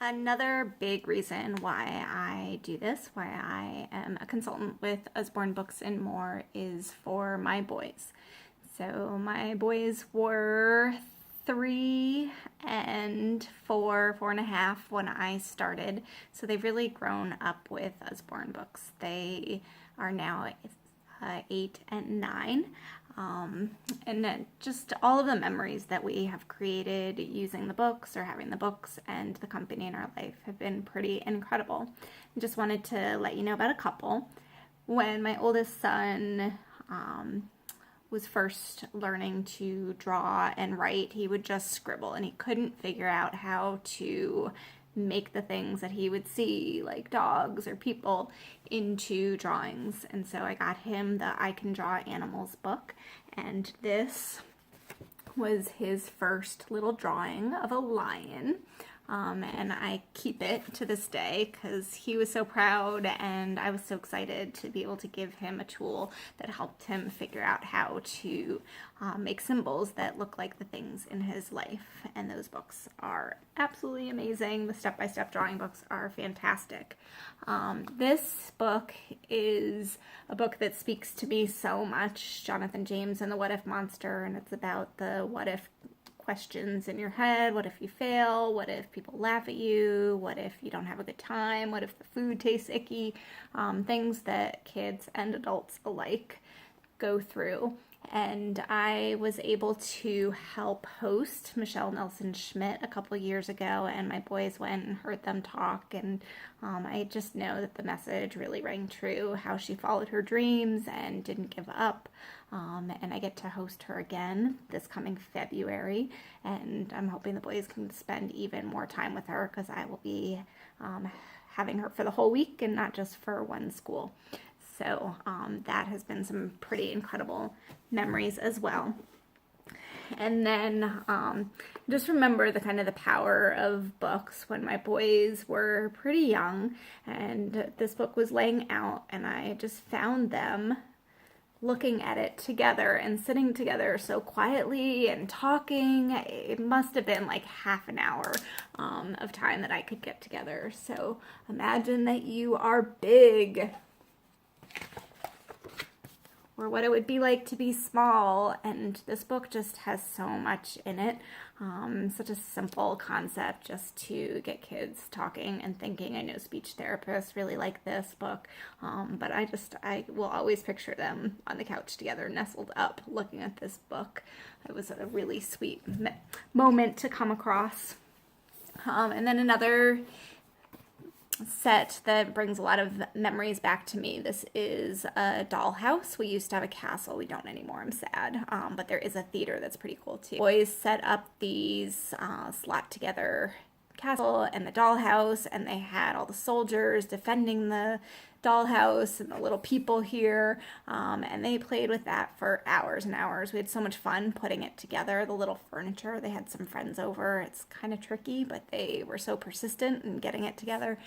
Another big reason why I do this, why I am a consultant with Usborne Books and More, is for my boys. So my boys were 3 and 4, 4.5 when I started. So they've really grown up with Usborne Books. They are now 8 and 9. And just all of the memories that we have created using the books or having the books and the company in our life have been pretty incredible. I just wanted to let you know about a couple. When my oldest son was first learning to draw and write, he would just scribble and he couldn't figure out how to make the things that he would see, like dogs or people, into drawings. And so I got him the I Can Draw Animals book, and this was his first little drawing of a lion. And I keep it to this day because he was so proud and I was so excited to be able to give him a tool that helped him figure out how to make symbols that look like the things in his life. And those books are absolutely amazing. The step-by-step drawing books are fantastic. This book is a book that speaks to me so much, Jonathan James and the What If Monster, and it's about the what if questions in your head. What if you fail? What if people laugh at you? What if you don't have a good time? What if the food tastes icky? Things that kids and adults alike go through. And I was able to help host Michelle Nelson Schmidt a couple years ago, and my boys went and heard them talk, and I just know that the message really rang true, how she followed her dreams and didn't give up. And I get to host her again this coming February, and I'm hoping the boys can spend even more time with her because I will be having her for the whole week and not just for one school. So that has been some pretty incredible memories as well. And then just remember the power of books when my boys were pretty young, and this book was laying out, and I just found them looking at it together and sitting together so quietly and talking. It must have been like half an hour of time that I could get together. So imagine that you are big, or what it would be like to be small, and this book just has so much in it. Such a simple concept just to get kids talking and thinking. I know speech therapists really like this book, but I will always picture them on the couch together, nestled up, looking at this book. It was a really sweet moment to come across. And then another set that brings a lot of memories back to me. This is a dollhouse. We used to have a castle. We don't anymore. I'm sad. But there is a theater that's pretty cool too. Boys set up these slot together castle and the dollhouse, and they had all the soldiers defending the dollhouse and the little people here, and they played with that for hours and hours. We had so much fun putting it together, the little furniture. They had some friends over. It's kind of tricky, but they were so persistent in getting it together.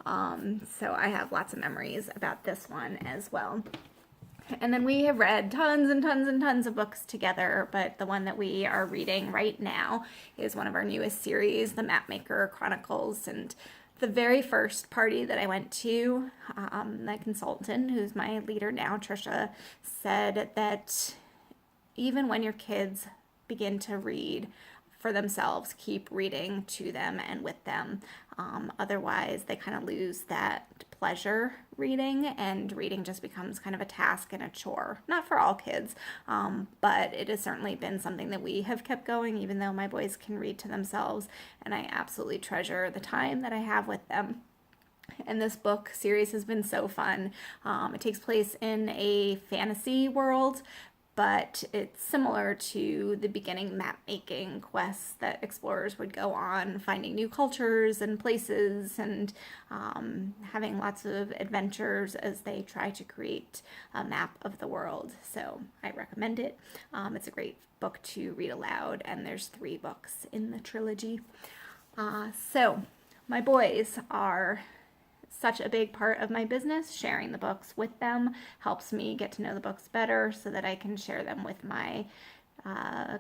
So I have lots of memories about this one as well. And then we have read tons and tons and tons of books together, but the one that we are reading right now is one of our newest series, The Mapmaker Chronicles. And the very first party that I went to, my consultant, who's my leader now, Trisha, said that even when your kids begin to read for themselves, keep reading to them and with them. Otherwise, they kind of lose that pleasure reading, and reading just becomes kind of a task and a chore. Not for all kids, but it has certainly been something that we have kept going, even though my boys can read to themselves, and I absolutely treasure the time that I have with them. And this book series has been so fun. It takes place in a fantasy world, but it's similar to the beginning map-making quests that explorers would go on, finding new cultures and places, and having lots of adventures as they try to create a map of the world. So I recommend it. It's a great book to read aloud, and there's 3 books in the trilogy. So my boys are such a big part of my business. Sharing the books with them helps me get to know the books better so that I can share them with my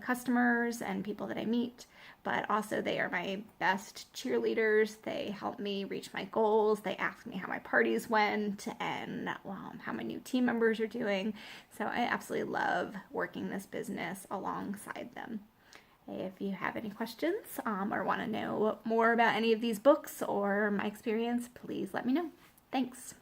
customers and people that I meet. but also they are my best cheerleaders. They help me reach my goals. They ask me how my parties went and how my new team members are doing. So I absolutely love working this business alongside them. If you have any questions or want to know more about any of these books or my experience, please let me know. Thanks.